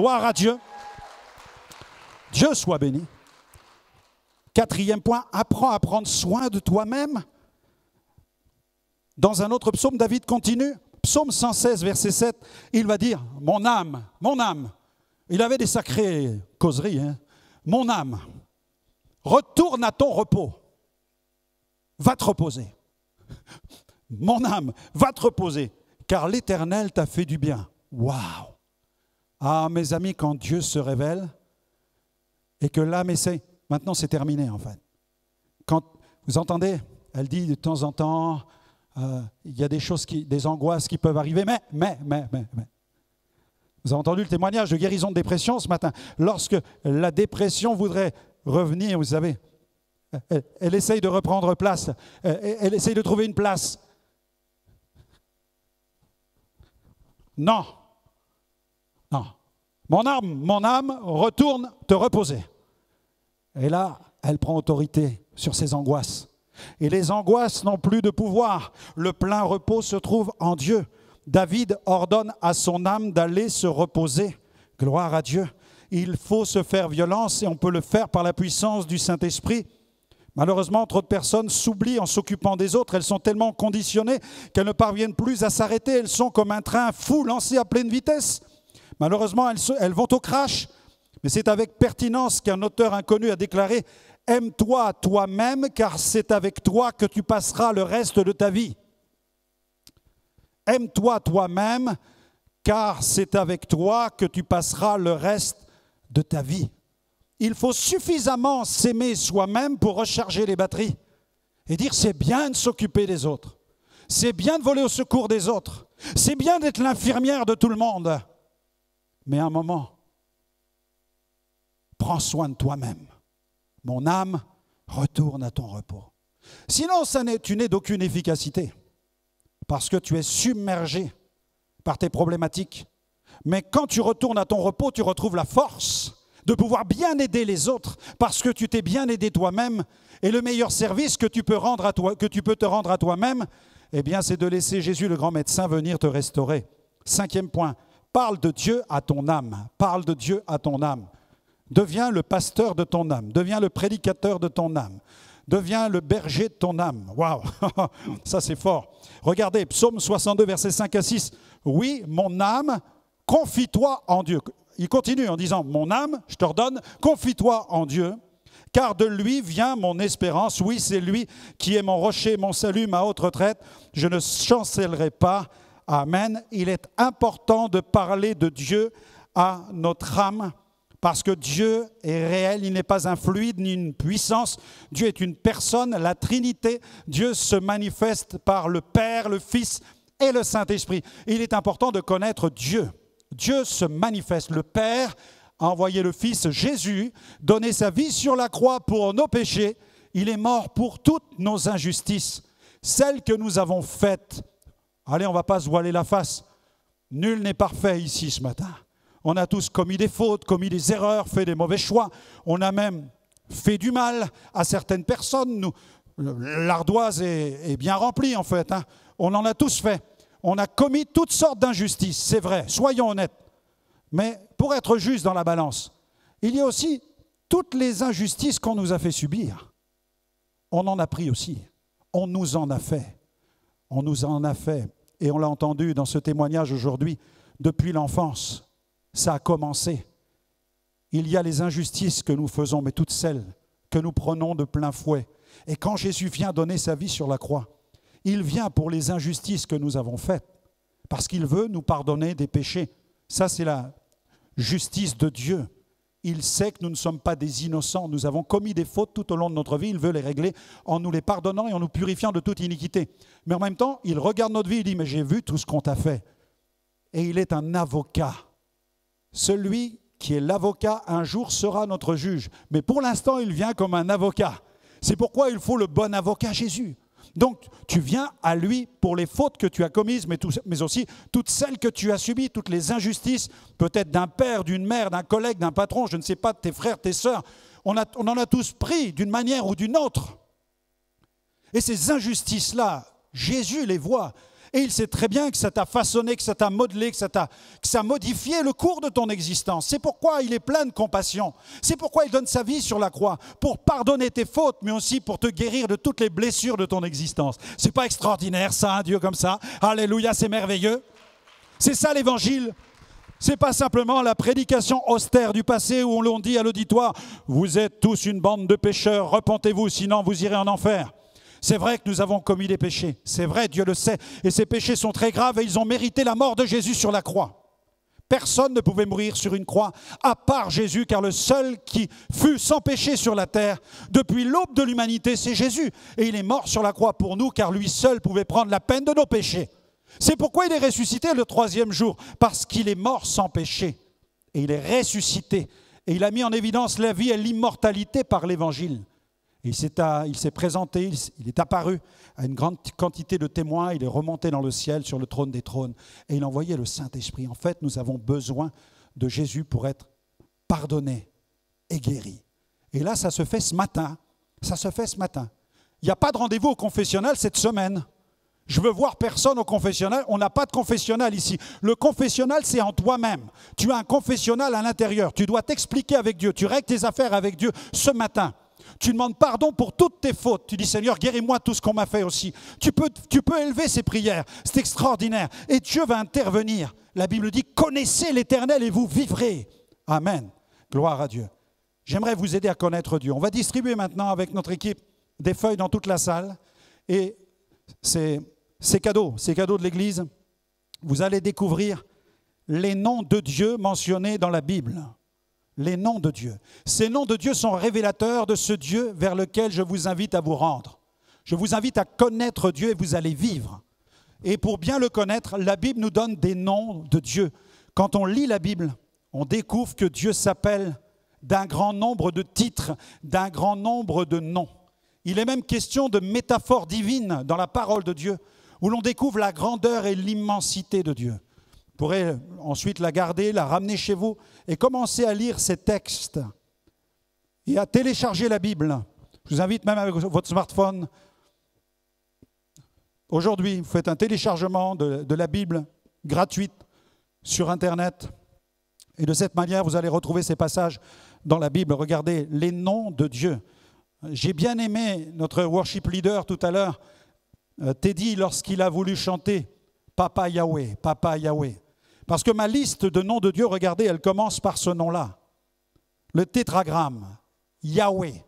Gloire à Dieu. Dieu soit béni. Quatrième point, apprends à prendre soin de toi-même. Dans un autre psaume, David continue. Psaume 116, verset 7, il va dire, mon âme, il avait des sacrées causeries, hein. Mon âme, retourne à ton repos, va te reposer. Mon âme, va te reposer, car l'Éternel t'a fait du bien. Waouh! Ah, mes amis, quand Dieu se révèle et que l'âme essaie, maintenant c'est terminé en fait. Quand vous entendez, elle dit de temps en temps, il y a des choses, des angoisses qui peuvent arriver, mais. Vous avez entendu le témoignage de guérison de dépression ce matin. Lorsque la dépression voudrait revenir, vous savez, elle essaye de reprendre place, elle essaye de trouver une place. Non. Mon âme, retourne te reposer. Et là, elle prend autorité sur ses angoisses. Et les angoisses n'ont plus de pouvoir. Le plein repos se trouve en Dieu. David ordonne à son âme d'aller se reposer. Gloire à Dieu. Il faut se faire violence et on peut le faire par la puissance du Saint-Esprit. Malheureusement, trop de personnes s'oublient en s'occupant des autres. Elles sont tellement conditionnées qu'elles ne parviennent plus à s'arrêter. Elles sont comme un train fou lancé à pleine vitesse. Malheureusement, elles vont au crash. Mais c'est avec pertinence qu'un auteur inconnu a déclaré « Aime-toi toi-même, car c'est avec toi que tu passeras le reste de ta vie. » Aime-toi toi-même, car c'est avec toi que tu passeras le reste de ta vie. Il faut suffisamment s'aimer soi-même pour recharger les batteries et dire c'est bien de s'occuper des autres, c'est bien de voler au secours des autres, c'est bien d'être l'infirmière de tout le monde. Mais à un moment, prends soin de toi-même. Mon âme, retourne à ton repos. Sinon, tu n'es d'aucune efficacité parce que tu es submergé par tes problématiques. Mais quand tu retournes à ton repos, tu retrouves la force de pouvoir bien aider les autres parce que tu t'es bien aidé toi-même. Et le meilleur service que tu peux te rendre à toi-même, eh bien, c'est de laisser Jésus, le grand médecin, venir te restaurer. Cinquième point, parle de Dieu à ton âme. Parle de Dieu à ton âme. Deviens le pasteur de ton âme. Deviens le prédicateur de ton âme. Deviens le berger de ton âme. Waouh, ça c'est fort. Regardez, psaume 62, versets 5 à 6. Oui, mon âme, confie-toi en Dieu. Il continue en disant, mon âme, je t'ordonne, confie-toi en Dieu, car de lui vient mon espérance. Oui, c'est lui qui est mon rocher, mon salut, ma haute retraite. Je ne chancellerai pas. Amen. Il est important de parler de Dieu à notre âme, parce que Dieu est réel, il n'est pas un fluide ni une puissance. Dieu est une personne, la Trinité. Dieu se manifeste par le Père, le Fils et le Saint-Esprit. Il est important de connaître Dieu. Dieu se manifeste. Le Père a envoyé le Fils Jésus, donné sa vie sur la croix pour nos péchés. Il est mort pour toutes nos injustices, celles que nous avons faites. Allez, on ne va pas se voiler la face. Nul n'est parfait ici ce matin. On a tous commis des fautes, commis des erreurs, fait des mauvais choix. On a même fait du mal à certaines personnes. L'ardoise est bien remplie en fait. Hein. On en a tous fait. On a commis toutes sortes d'injustices, c'est vrai, soyons honnêtes. Mais pour être juste dans la balance, il y a aussi toutes les injustices qu'on nous a fait subir. On en a pris aussi. On nous en a fait. On nous en a fait. Et on l'a entendu dans ce témoignage aujourd'hui, depuis l'enfance. Ça a commencé. Il y a les injustices que nous faisons, mais toutes celles que nous prenons de plein fouet. Et quand Jésus vient donner sa vie sur la croix, il vient pour les injustices que nous avons faites, parce qu'il veut nous pardonner des péchés. Ça, c'est la justice de Dieu. Il sait que nous ne sommes pas des innocents. Nous avons commis des fautes tout au long de notre vie. Il veut les régler en nous les pardonnant et en nous purifiant de toute iniquité. Mais en même temps, il regarde notre vie et il dit « Mais j'ai vu tout ce qu'on t'a fait. » Et il est un avocat. Celui qui est l'avocat, un jour sera notre juge. Mais pour l'instant, il vient comme un avocat. C'est pourquoi il faut le bon avocat, Jésus. Donc, tu viens à lui pour les fautes que tu as commises, mais aussi toutes celles que tu as subies, toutes les injustices, peut-être d'un père, d'une mère, d'un collègue, d'un patron, je ne sais pas, de tes frères, tes sœurs. On en a tous pris d'une manière ou d'une autre. Et ces injustices-là, Jésus les voit. Et il sait très bien que ça t'a façonné, que ça t'a modelé, que ça a modifié le cours de ton existence. C'est pourquoi il est plein de compassion. C'est pourquoi il donne sa vie sur la croix, pour pardonner tes fautes, mais aussi pour te guérir de toutes les blessures de ton existence. C'est pas extraordinaire ça, un Dieu comme ça? Alléluia, c'est merveilleux. C'est ça l'évangile. C'est pas simplement la prédication austère du passé où l'on dit à l'auditoire « Vous êtes tous une bande de pécheurs, repentez-vous, sinon vous irez en enfer ». C'est vrai que nous avons commis des péchés, c'est vrai, Dieu le sait, et ces péchés sont très graves et ils ont mérité la mort de Jésus sur la croix. Personne ne pouvait mourir sur une croix à part Jésus, car le seul qui fut sans péché sur la terre depuis l'aube de l'humanité, c'est Jésus. Et il est mort sur la croix pour nous, car lui seul pouvait prendre la peine de nos péchés. C'est pourquoi il est ressuscité le 3e jour, parce qu'il est mort sans péché. Et il est ressuscité. Et il a mis en évidence la vie et l'immortalité par l'évangile. Et il s'est présenté, il est apparu à une grande quantité de témoins, il est remonté dans le ciel sur le trône des trônes et il envoyait le Saint-Esprit. En fait, nous avons besoin de Jésus pour être pardonnés et guéris. Et là, ça se fait ce matin. Ça se fait ce matin. Il n'y a pas de rendez-vous au confessionnal cette semaine. Je veux voir personne au confessionnal. On n'a pas de confessionnal ici. Le confessionnal, c'est en toi-même. Tu as un confessionnal à l'intérieur. Tu dois t'expliquer avec Dieu. Tu règles tes affaires avec Dieu ce matin. Tu demandes pardon pour toutes tes fautes. Tu dis, Seigneur, guéris-moi tout ce qu'on m'a fait aussi. Tu peux élever ces prières. C'est extraordinaire. Et Dieu va intervenir. La Bible dit, connaissez l'Éternel et vous vivrez. Amen. Gloire à Dieu. J'aimerais vous aider à connaître Dieu. On va distribuer maintenant avec notre équipe des feuilles dans toute la salle. Et ces cadeaux de l'Église, vous allez découvrir les noms de Dieu mentionnés dans la Bible. Les noms de Dieu. Ces noms de Dieu sont révélateurs de ce Dieu vers lequel je vous invite à vous rendre. Je vous invite à connaître Dieu et vous allez vivre. Et pour bien le connaître, la Bible nous donne des noms de Dieu. Quand on lit la Bible, on découvre que Dieu s'appelle d'un grand nombre de titres, d'un grand nombre de noms. Il est même question de métaphores divines dans la parole de Dieu, où l'on découvre la grandeur et l'immensité de Dieu. Vous pourrez ensuite la garder, la ramener chez vous et commencer à lire ces textes et à télécharger la Bible. Je vous invite même avec votre smartphone. Aujourd'hui, vous faites un téléchargement de la Bible gratuite sur Internet. Et de cette manière, vous allez retrouver ces passages dans la Bible. Regardez, les noms de Dieu. J'ai bien aimé notre worship leader tout à l'heure, Teddy, lorsqu'il a voulu chanter « Papa Yahweh, Papa Yahweh ». Parce que ma liste de noms de Dieu, regardez, elle commence par ce nom-là. Le tétragramme, Yahweh.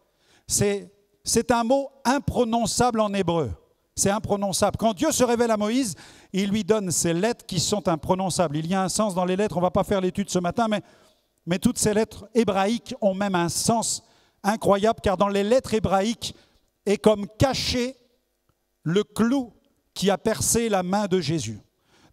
C'est un mot imprononçable en hébreu. C'est imprononçable. Quand Dieu se révèle à Moïse, il lui donne ces lettres qui sont imprononçables. Il y a un sens dans les lettres, on ne va pas faire l'étude ce matin, mais toutes ces lettres hébraïques ont même un sens incroyable, car dans les lettres hébraïques est comme caché le clou qui a percé la main de Jésus.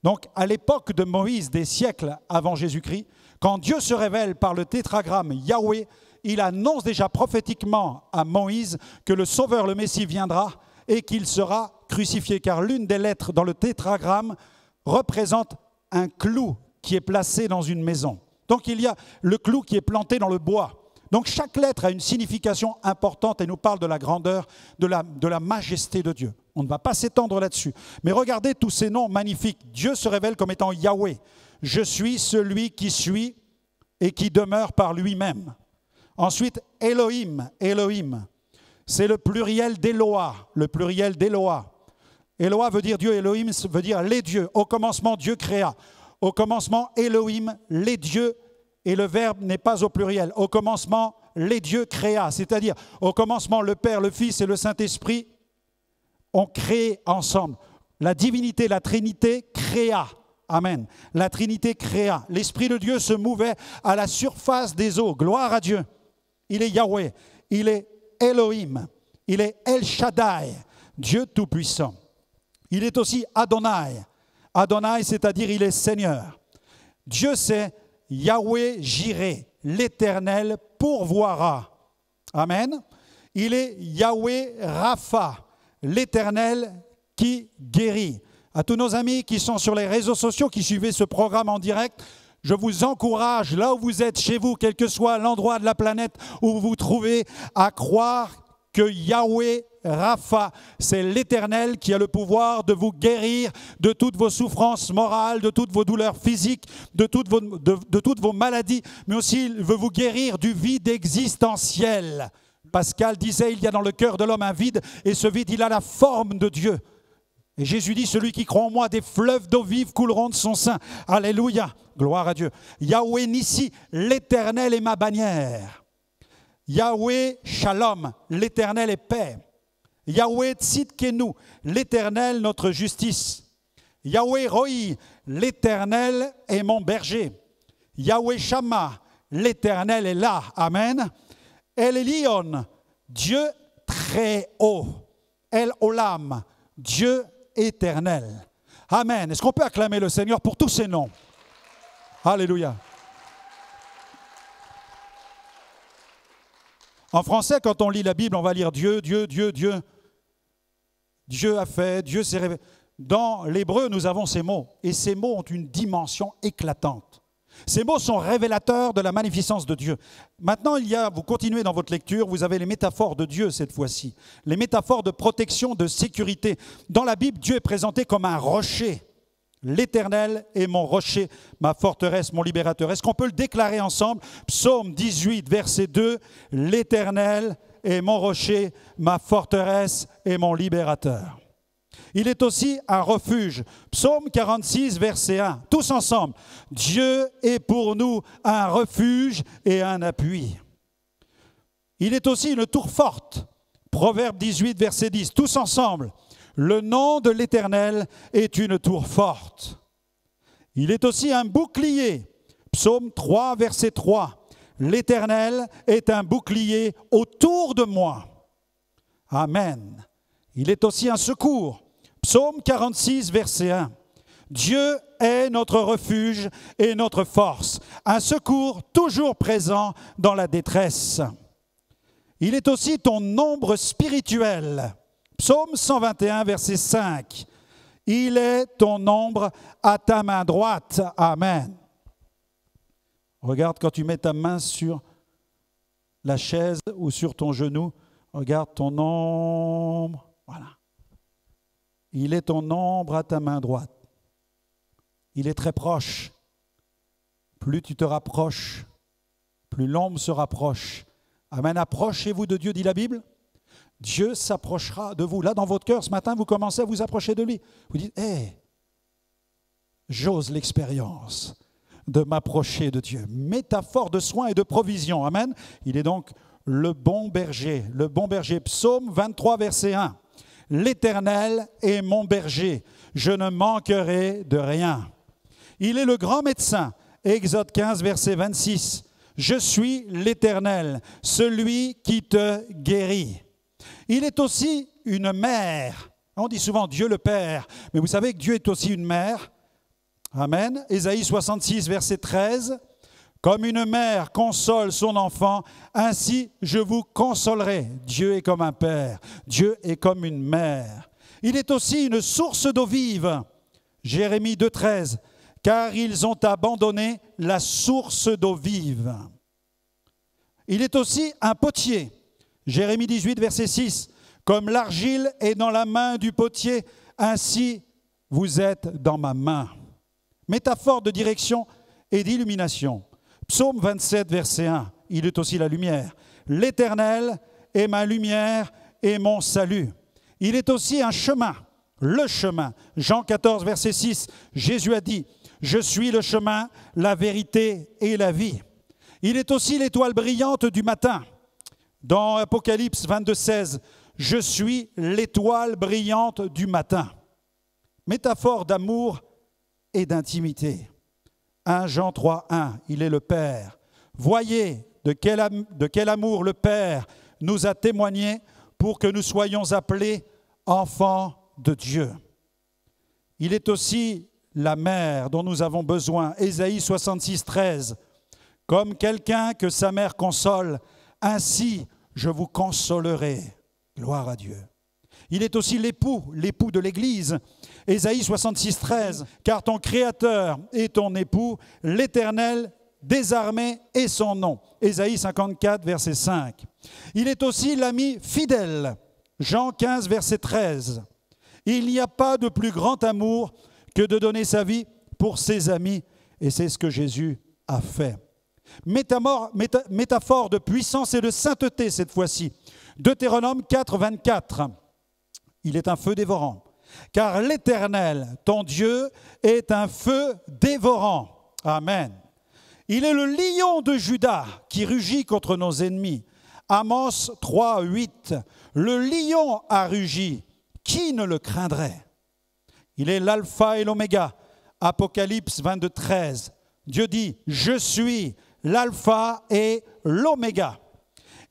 Donc, à l'époque de Moïse, des siècles avant Jésus-Christ, quand Dieu se révèle par le tétragramme Yahweh, il annonce déjà prophétiquement à Moïse que le Sauveur, le Messie, viendra et qu'il sera crucifié. Car l'une des lettres dans le tétragramme représente un clou qui est placé dans une maison. Donc, il y a le clou qui est planté dans le bois. Donc, chaque lettre a une signification importante et nous parle de la grandeur, de la majesté de Dieu. On ne va pas s'étendre là-dessus. Mais regardez tous ces noms magnifiques. Dieu se révèle comme étant Yahweh. Je suis celui qui suis et qui demeure par lui-même. Ensuite, Elohim. Elohim, c'est le pluriel d'Eloah. Le pluriel d'Eloah. Eloah veut dire Dieu, Elohim veut dire les dieux. Au commencement, Dieu créa. Au commencement, Elohim, les dieux. Et le verbe n'est pas au pluriel. Au commencement, les dieux créa. C'est-à-dire, au commencement, le Père, le Fils et le Saint-Esprit ont créé ensemble. La divinité, la Trinité créa. Amen. La Trinité créa. L'Esprit de Dieu se mouvait à la surface des eaux. Gloire à Dieu. Il est Yahweh. Il est Elohim. Il est El Shaddai. Dieu Tout-Puissant. Il est aussi Adonai. Adonai, c'est-à-dire il est Seigneur. Dieu, c'est Yahweh Jireh. L'Éternel pourvoira. Amen. Il est Yahweh Rapha. L'Éternel qui guérit. À tous nos amis qui sont sur les réseaux sociaux, qui suivent ce programme en direct, je vous encourage, là où vous êtes, chez vous, quel que soit l'endroit de la planète où vous vous trouvez, à croire que Yahweh Rapha. C'est l'Éternel qui a le pouvoir de vous guérir de toutes vos souffrances morales, de toutes vos douleurs physiques, de toutes vos maladies, mais aussi il veut vous guérir du vide existentiel. Pascal disait, il y a dans le cœur de l'homme un vide, et ce vide, il a la forme de Dieu. Et Jésus dit, celui qui croit en moi, des fleuves d'eau vive couleront de son sein. Alléluia, gloire à Dieu. Yahweh Nissi, l'Éternel est ma bannière. Yahweh Shalom, l'Éternel est paix. Yahweh Tzidkenu, l'Éternel notre justice. Yahweh Roi, l'Éternel est mon berger. Yahweh Shammah, l'Éternel est là. Amen. El Elyon, Dieu très haut. El Olam, Dieu éternel. Amen. Est-ce qu'on peut acclamer le Seigneur pour tous ces noms? Alléluia. En français, quand on lit la Bible, on va lire Dieu, Dieu, Dieu, Dieu. Dieu a fait, Dieu s'est révélé. Dans l'hébreu, nous avons ces mots. Et ces mots ont une dimension éclatante. Ces mots sont révélateurs de la magnificence de Dieu. Maintenant, vous continuez dans votre lecture, vous avez les métaphores de Dieu cette fois-ci. Les métaphores de protection, de sécurité. Dans la Bible, Dieu est présenté comme un rocher. L'Éternel est mon rocher, ma forteresse, mon libérateur. Est-ce qu'on peut le déclarer ensemble? Psaume 18, verset 2. L'Éternel est mon rocher, ma forteresse et mon libérateur. Il est aussi un refuge. Psaume 46, verset 1. Tous ensemble. Dieu est pour nous un refuge et un appui. Il est aussi une tour forte. Proverbe 18, verset 10. Tous ensemble. Le nom de l'Éternel est une tour forte. Il est aussi un bouclier. Psaume 3, verset 3. L'Éternel est un bouclier autour de moi. Amen. Il est aussi un secours. Psaume 46, verset 1. Dieu est notre refuge et notre force, un secours toujours présent dans la détresse. Il est aussi ton ombre spirituelle. Psaume 121, verset 5. Il est ton ombre à ta main droite. Amen. Regarde quand tu mets ta main sur la chaise ou sur ton genou, regarde ton ombre. Voilà. Il est ton ombre à ta main droite. Il est très proche. Plus tu te rapproches, plus l'ombre se rapproche. Amen. Approchez-vous de Dieu, dit la Bible. Dieu s'approchera de vous. Là, dans votre cœur, ce matin, vous commencez à vous approcher de lui. Vous dites, j'ose l'expérience de m'approcher de Dieu. Métaphore de soins et de provision. Amen. Il est donc le bon berger. Le bon berger. Psaume 23, verset 1. L'Éternel est mon berger, je ne manquerai de rien. Il est le grand médecin. Exode 15, verset 26. Je suis l'Éternel, celui qui te guérit. Il est aussi une mère. On dit souvent Dieu le Père, mais vous savez que Dieu est aussi une mère. Amen. Ésaïe 66, verset 13. Comme une mère console son enfant, ainsi je vous consolerai. Dieu est comme un père, Dieu est comme une mère. Il est aussi une source d'eau vive. Jérémie 2, 13. Car ils ont abandonné la source d'eau vive. Il est aussi un potier. Jérémie 18, verset 6. Comme l'argile est dans la main du potier, ainsi vous êtes dans ma main. Métaphore de direction et d'illumination. Psaume 27, verset 1, il est aussi la lumière. L'Éternel est ma lumière et mon salut. Il est aussi un chemin, le chemin. Jean 14, verset 6, Jésus a dit, « Je suis le chemin, la vérité et la vie ». Il est aussi l'étoile brillante du matin. Dans Apocalypse 22, 16, « Je suis l'étoile brillante du matin ». Métaphore d'amour et d'intimité. 1 Jean 3, 1, il est le Père. Voyez de quel amour le Père nous a témoigné pour que nous soyons appelés enfants de Dieu. Il est aussi la mère dont nous avons besoin. Ésaïe 66, 13. Comme quelqu'un que sa mère console, ainsi je vous consolerai. Gloire à Dieu. Il est aussi l'époux de l'Église. Ésaïe 66, 13. Car ton Créateur est ton époux, l'Éternel des armées est son nom. Ésaïe 54, verset 5. Il est aussi l'ami fidèle. Jean 15, verset 13. Il n'y a pas de plus grand amour que de donner sa vie pour ses amis. Et c'est ce que Jésus a fait. Métaphore de puissance et de sainteté cette fois-ci. Deutéronome 4, 24. Il est un feu dévorant. Car l'Éternel, ton Dieu, est un feu dévorant. Amen. Il est le lion de Juda qui rugit contre nos ennemis. Amos 3, 8. Le lion a rugi. Qui ne le craindrait? Il est l'alpha et l'oméga. Apocalypse 22, 13. Dieu dit, je suis l'alpha et l'oméga.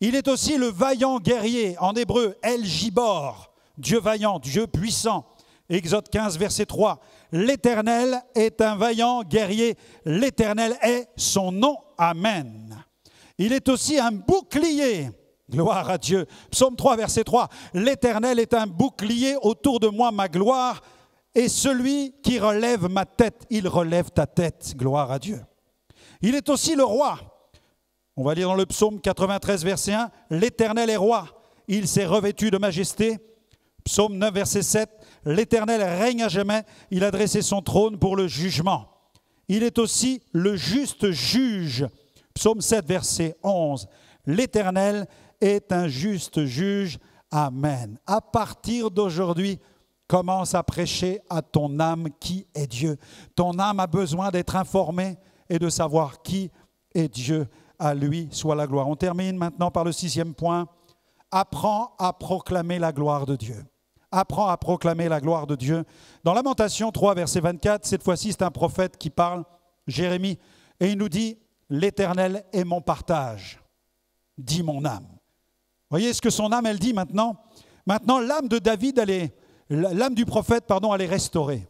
Il est aussi le vaillant guerrier, en hébreu, El Gibor, Dieu vaillant, Dieu puissant. Exode 15, verset 3. L'Éternel est un vaillant guerrier, l'Éternel est son nom. Amen. Il est aussi un bouclier. Gloire à Dieu. Psaume 3, verset 3. L'Éternel est un bouclier autour de moi, ma gloire, et celui qui relève ma tête, il relève ta tête. Gloire à Dieu. Il est aussi le roi. On va lire dans le psaume 93, verset 1. L'Éternel est roi. Il s'est revêtu de majesté. Psaume 9, verset 7. L'Éternel règne à jamais. Il a dressé son trône pour le jugement. Il est aussi le juste juge. Psaume 7, verset 11. L'Éternel est un juste juge. Amen. À partir d'aujourd'hui, commence à prêcher à ton âme qui est Dieu. Ton âme a besoin d'être informée et de savoir qui est Dieu. À lui soit la gloire. On termine maintenant par le 6e point. Apprends à proclamer la gloire de Dieu. Apprends à proclamer la gloire de Dieu. Dans Lamentation 3, verset 24, cette fois-ci, c'est un prophète qui parle, Jérémie, et il nous dit « L'Éternel est mon partage, dit mon âme ». Voyez ce que son âme, elle dit maintenant. Maintenant, l'âme de David, l'âme du prophète, elle est restaurée.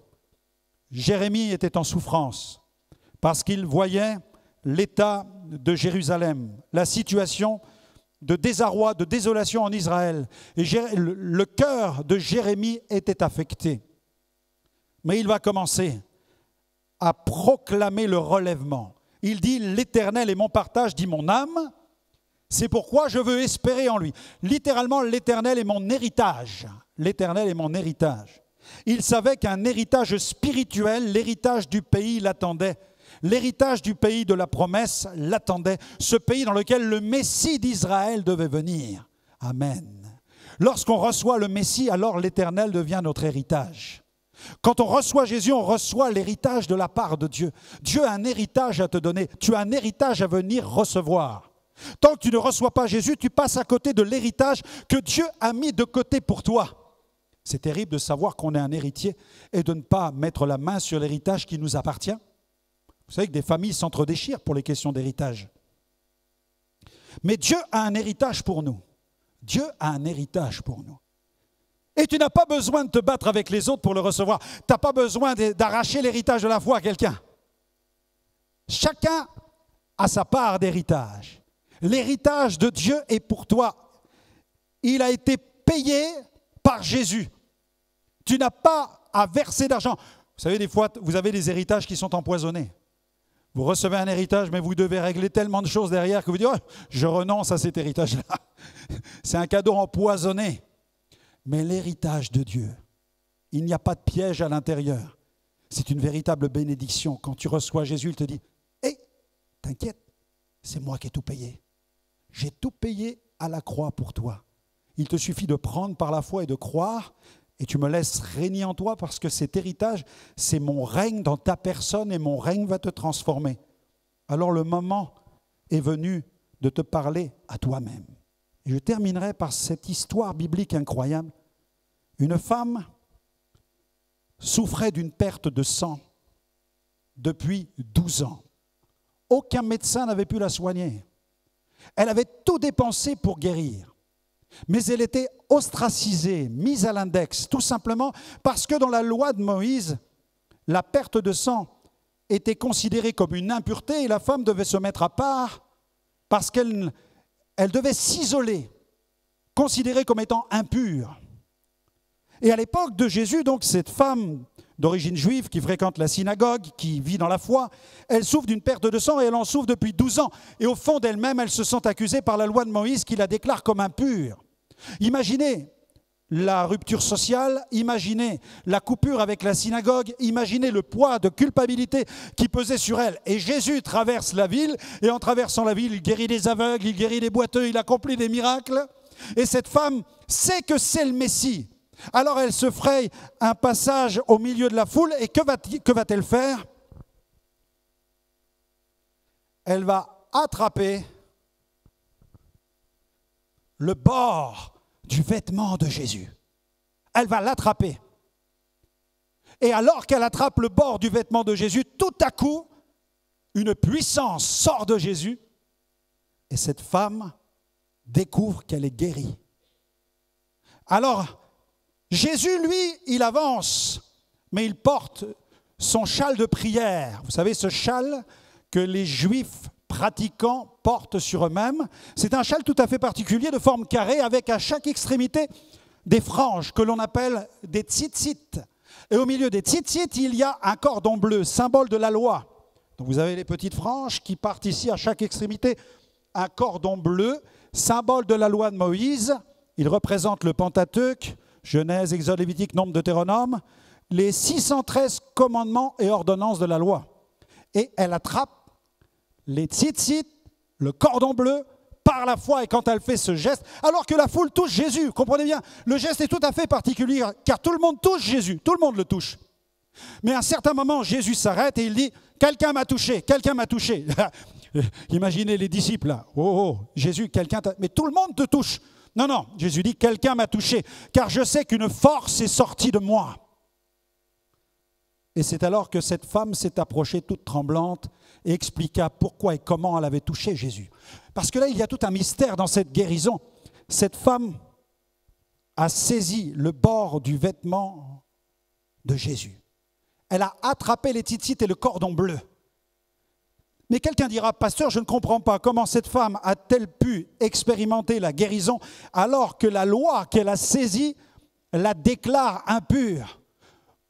Jérémie était en souffrance parce qu'il voyait l'état de Jérusalem, la situation de désarroi, de désolation en Israël. Et le cœur de Jérémie était affecté. Mais il va commencer à proclamer le relèvement. Il dit « L'Éternel est mon partage, dit mon âme. C'est pourquoi je veux espérer en lui. » Littéralement, l'Éternel est mon héritage. L'Éternel est mon héritage. Il savait qu'un héritage spirituel, l'héritage du pays l'attendait. L'héritage du pays de la promesse l'attendait. Ce pays dans lequel le Messie d'Israël devait venir. Amen. Lorsqu'on reçoit le Messie, alors l'Éternel devient notre héritage. Quand on reçoit Jésus, on reçoit l'héritage de la part de Dieu. Dieu a un héritage à te donner. Tu as un héritage à venir recevoir. Tant que tu ne reçois pas Jésus, tu passes à côté de l'héritage que Dieu a mis de côté pour toi. C'est terrible de savoir qu'on est un héritier et de ne pas mettre la main sur l'héritage qui nous appartient. Vous savez que des familles s'entre-déchirent pour les questions d'héritage. Mais Dieu a un héritage pour nous. Dieu a un héritage pour nous. Et tu n'as pas besoin de te battre avec les autres pour le recevoir. Tu n'as pas besoin d'arracher l'héritage de la foi à quelqu'un. Chacun a sa part d'héritage. L'héritage de Dieu est pour toi. Il a été payé par Jésus. Tu n'as pas à verser d'argent. Vous savez, des fois, vous avez des héritages qui sont empoisonnés. Vous recevez un héritage, mais vous devez régler tellement de choses derrière que vous dites « Oh, je renonce à cet héritage-là. » C'est un cadeau empoisonné. Mais l'héritage de Dieu, il n'y a pas de piège à l'intérieur. C'est une véritable bénédiction. Quand tu reçois Jésus, il te dit « Hé, t'inquiète, c'est moi qui ai tout payé. J'ai tout payé à la croix pour toi. Il te suffit de prendre par la foi et de croire, et tu me laisses régner en toi parce que cet héritage, c'est mon règne dans ta personne et mon règne va te transformer. » Alors le moment est venu de te parler à toi-même. Et je terminerai par cette histoire biblique incroyable. Une femme souffrait d'une perte de sang depuis 12 ans. Aucun médecin n'avait pu la soigner. Elle avait tout dépensé pour guérir. Mais elle était ostracisée, mise à l'index, tout simplement parce que dans la loi de Moïse, la perte de sang était considérée comme une impureté et la femme devait se mettre à part parce qu'elle devait s'isoler, considérée comme étant impure. Et à l'époque de Jésus, donc, cette femme d'origine juive qui fréquente la synagogue, qui vit dans la foi, elle souffre d'une perte de sang et elle en souffre depuis 12 ans. Et au fond d'elle-même, elle se sent accusée par la loi de Moïse qui la déclare comme impure. Imaginez la rupture sociale, imaginez la coupure avec la synagogue, imaginez le poids de culpabilité qui pesait sur elle. Et Jésus traverse la ville, et en traversant la ville, il guérit des aveugles, il guérit des boiteux, il accomplit des miracles. Et cette femme sait que c'est le Messie. Alors elle se fraye un passage au milieu de la foule, et que va-t-elle faire? Elle va attraper le bord du vêtement de Jésus. Elle va l'attraper. Et alors qu'elle attrape le bord du vêtement de Jésus, tout à coup, une puissance sort de Jésus et cette femme découvre qu'elle est guérie. Alors, Jésus, lui, il avance, mais il porte son châle de prière. Vous savez, ce châle que les Juifs pratiquants portent sur eux-mêmes. C'est un châle tout à fait particulier de forme carrée avec à chaque extrémité des franges que l'on appelle des tzitzit. Et au milieu des tzitzit, il y a un cordon bleu, symbole de la loi. Donc vous avez les petites franges qui partent ici à chaque extrémité. Un cordon bleu, symbole de la loi de Moïse. Il représente le Pentateuque, Genèse, Exode, Lévitique, Nombre, Deutéronome, les 613 commandements et ordonnances de la loi. Et elle attrape les tzitzit, le cordon bleu, par la foi, et quand elle fait ce geste, alors que la foule touche Jésus, comprenez bien, le geste est tout à fait particulier, car tout le monde touche Jésus, tout le monde le touche. Mais à un certain moment, Jésus s'arrête et il dit, « Quelqu'un m'a touché, quelqu'un m'a touché. » Imaginez les disciples là, « Oh, Jésus, quelqu'un t'a... » Mais tout le monde te touche. Non, non, Jésus dit, « Quelqu'un m'a touché, car je sais qu'une force est sortie de moi. » Et c'est alors que cette femme s'est approchée toute tremblante et expliqua pourquoi et comment elle avait touché Jésus. Parce que là, il y a tout un mystère dans cette guérison. Cette femme a saisi le bord du vêtement de Jésus. Elle a attrapé les tzitzit et le cordon bleu. Mais quelqu'un dira, pasteur, je ne comprends pas comment cette femme a-t-elle pu expérimenter la guérison alors que la loi qu'elle a saisie la déclare impure.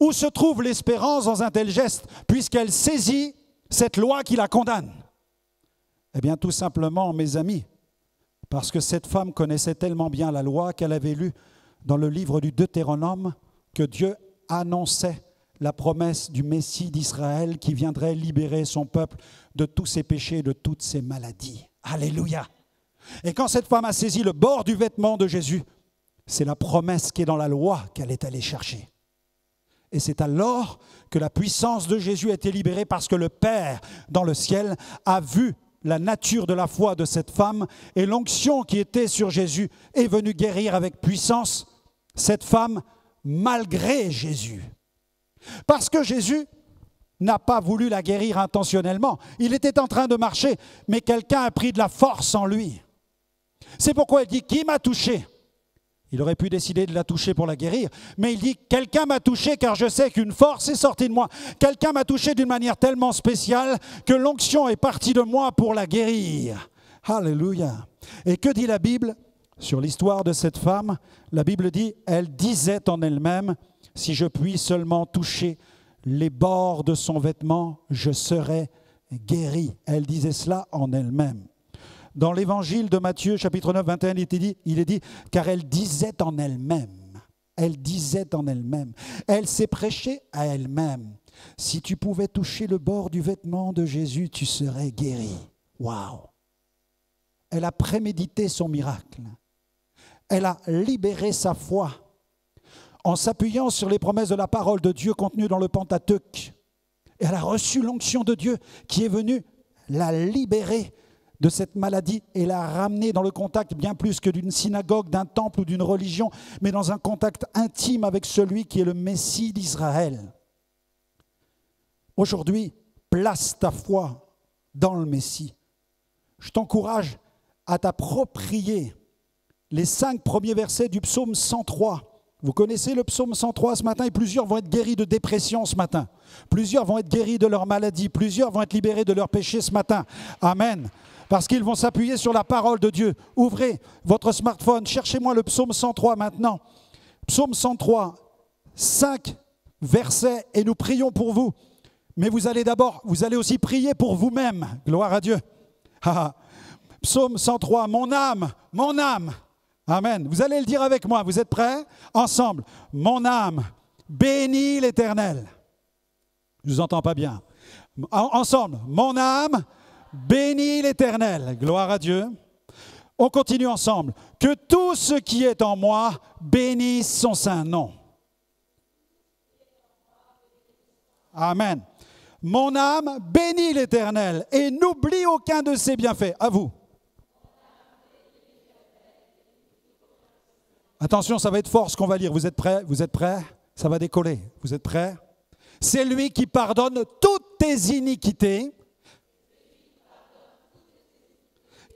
Où se trouve l'espérance dans un tel geste, puisqu'elle saisit cette loi qui la condamne? Eh bien, tout simplement, mes amis, parce que cette femme connaissait tellement bien la loi qu'elle avait lu dans le livre du Deutéronome que Dieu annonçait la promesse du Messie d'Israël qui viendrait libérer son peuple de tous ses péchés, de toutes ses maladies. Alléluia! Et quand cette femme a saisi le bord du vêtement de Jésus, c'est la promesse qui est dans la loi qu'elle est allée chercher. Et c'est alors que la puissance de Jésus a été libérée parce que le Père dans le ciel a vu la nature de la foi de cette femme et l'onction qui était sur Jésus est venue guérir avec puissance cette femme malgré Jésus. Parce que Jésus n'a pas voulu la guérir intentionnellement. Il était en train de marcher, mais quelqu'un a pris de la force en lui. C'est pourquoi il dit « Qui m'a touché ?» Il aurait pu décider de la toucher pour la guérir, mais il dit « Quelqu'un m'a touché car je sais qu'une force est sortie de moi. Quelqu'un m'a touché d'une manière tellement spéciale que l'onction est partie de moi pour la guérir. » Alléluia. Et que dit la Bible sur l'histoire de cette femme? La Bible dit « Elle disait en elle-même, si je puis seulement toucher les bords de son vêtement, je serai guérie. » Elle disait cela en elle-même. Dans l'évangile de Matthieu, chapitre 9, 21, il est dit, car elle disait en elle-même, elle disait en elle-même, elle s'est prêchée à elle-même. Si tu pouvais toucher le bord du vêtement de Jésus, tu serais guéri. Waouh! Elle a prémédité son miracle. Elle a libéré sa foi en s'appuyant sur les promesses de la parole de Dieu contenues dans le Pentateuque. Et elle a reçu l'onction de Dieu qui est venue la libérer de cette maladie et la ramener dans le contact bien plus que d'une synagogue, d'un temple ou d'une religion, mais dans un contact intime avec celui qui est le Messie d'Israël. Aujourd'hui, place ta foi dans le Messie. Je t'encourage à t'approprier les 5 premiers versets du psaume 103. Vous connaissez le psaume 103 ce matin et plusieurs vont être guéris de dépression ce matin. Plusieurs vont être guéris de leur maladie. Plusieurs vont être libérés de leurs péchés ce matin. Amen. Parce qu'ils vont s'appuyer sur la parole de Dieu. Ouvrez votre smartphone, cherchez-moi le psaume 103 maintenant. Psaume 103, 5 versets et nous prions pour vous. Mais vous allez aussi prier pour vous-même. Gloire à Dieu. Psaume 103, mon âme, Amen. Vous allez le dire avec moi. Vous êtes prêts? Ensemble. Mon âme bénit l'Éternel. Je ne vous entends pas bien. Ensemble. Mon âme bénit l'Éternel. Gloire à Dieu. On continue ensemble. Que tout ce qui est en moi bénisse son saint nom. Amen. Mon âme bénit l'Éternel et n'oublie aucun de ses bienfaits. À vous. Attention, ça va être fort ce qu'on va lire. Vous êtes prêts? Vous êtes prêts? Ça va décoller. Vous êtes prêts? C'est lui qui pardonne toutes tes iniquités,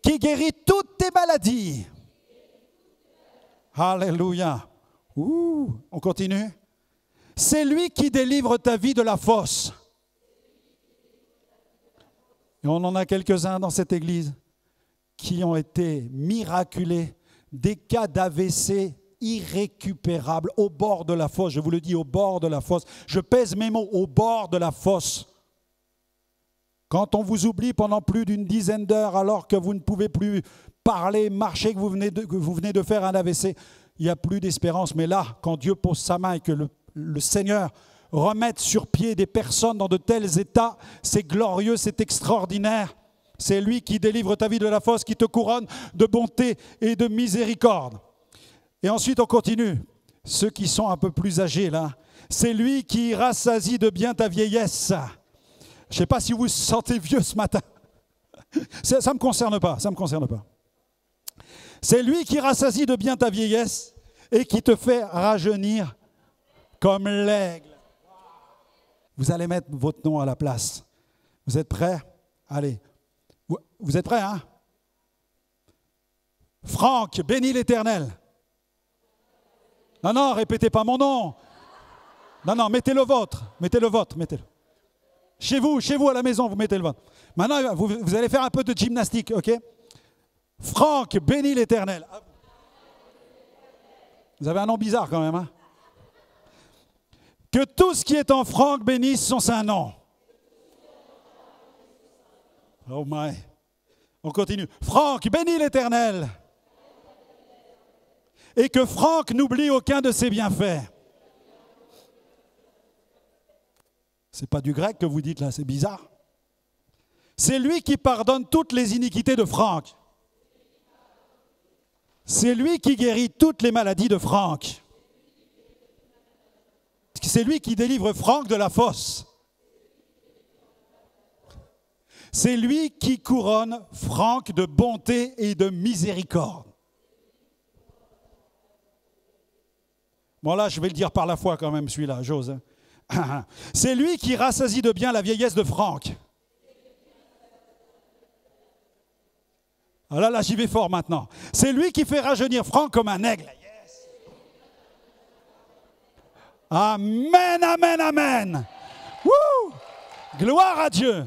qui guérit toutes tes maladies. Alléluia. On continue. C'est lui qui délivre ta vie de la fosse. Et on en a quelques-uns dans cette église qui ont été miraculés, des cas d'AVC irrécupérables au bord de la fosse. Je vous le dis, au bord de la fosse. Je pèse mes mots, au bord de la fosse. Quand on vous oublie pendant plus d'une dizaine d'heures alors que vous ne pouvez plus parler, marcher, que vous venez de faire un AVC, il n'y a plus d'espérance. Mais là, quand Dieu pose sa main et que le Seigneur remette sur pied des personnes dans de tels états, c'est glorieux, c'est extraordinaire. C'est lui qui délivre ta vie de la fosse, qui te couronne de bonté et de miséricorde. Et ensuite, on continue. Ceux qui sont un peu plus âgés, là, c'est lui qui rassasie de bien ta vieillesse. Je ne sais pas si vous vous sentez vieux ce matin. Ça ne me concerne pas, ça ne me concerne pas. C'est lui qui rassasie de bien ta vieillesse et qui te fait rajeunir comme l'aigle. Vous allez mettre votre nom à la place. Vous êtes prêts? Allez. Vous êtes prêts, hein? Franck, bénis l'Éternel. Non, répétez pas mon nom. Non, mettez le vôtre. Mettez-le. Chez vous à la maison, vous mettez le vôtre. Maintenant, vous allez faire un peu de gymnastique, ok? Franck, bénis l'Éternel. Vous avez un nom bizarre quand même, hein? Que tout ce qui est en Franck bénisse son saint nom. Oh my. On continue. Franck, bénis l'Éternel. Et que Franck n'oublie aucun de ses bienfaits. C'est pas du grec que vous dites là, c'est bizarre. C'est lui qui pardonne toutes les iniquités de Franck. C'est lui qui guérit toutes les maladies de Franck. C'est lui qui délivre Franck de la fosse. C'est lui qui couronne Franck de bonté et de miséricorde. Bon là, je vais le dire par la foi quand même, celui-là, j'ose. C'est lui qui rassasie de bien la vieillesse de Franck. Alors là, j'y vais fort maintenant. C'est lui qui fait rajeunir Franck comme un aigle. Yes. Amen, amen, amen. Woo! Gloire à Dieu.